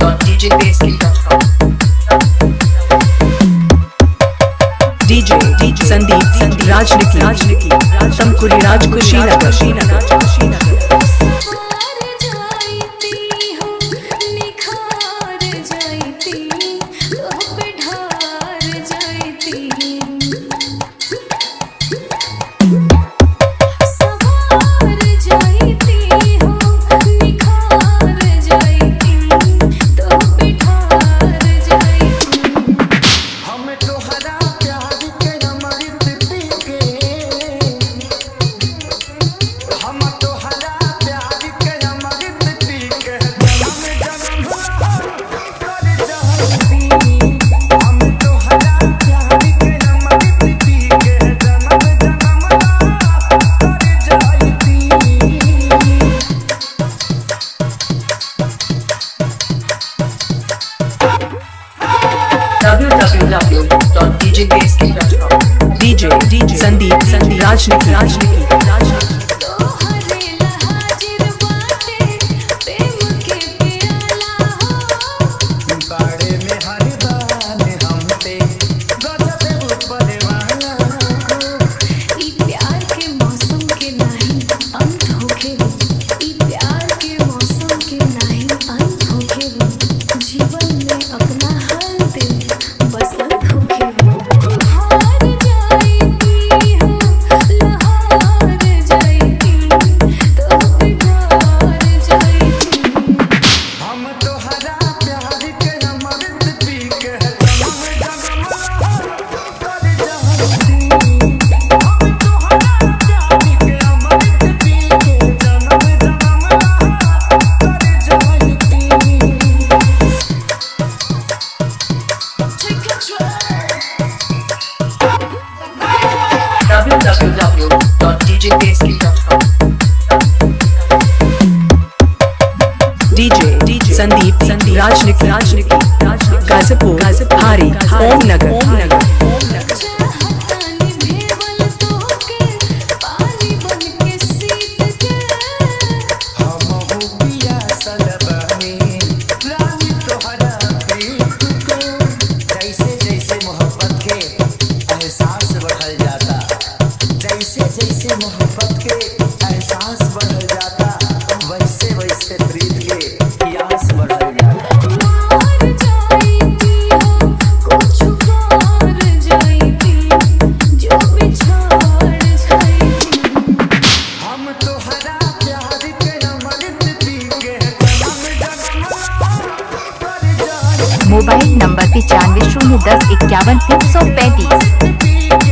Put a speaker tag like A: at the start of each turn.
A: www.djbasecamp.com DJ Sandeep राजनिकी तमकुरी राजकुशीनगर www.djbasecamp.com DJ Sandeep राजनिकी www.djbasecamp.com DJ Sandeep राजनिकी Ghazipur हारी ओम नगर
B: जैसे मोहब्बत के एहसास बढ़ जाता वैसे वैसे प्रीत के प्यास बढ़ जाता हम तो हरा प्यार के अमृत पी के
C: मोबाइल नंबर 95 010 51 335।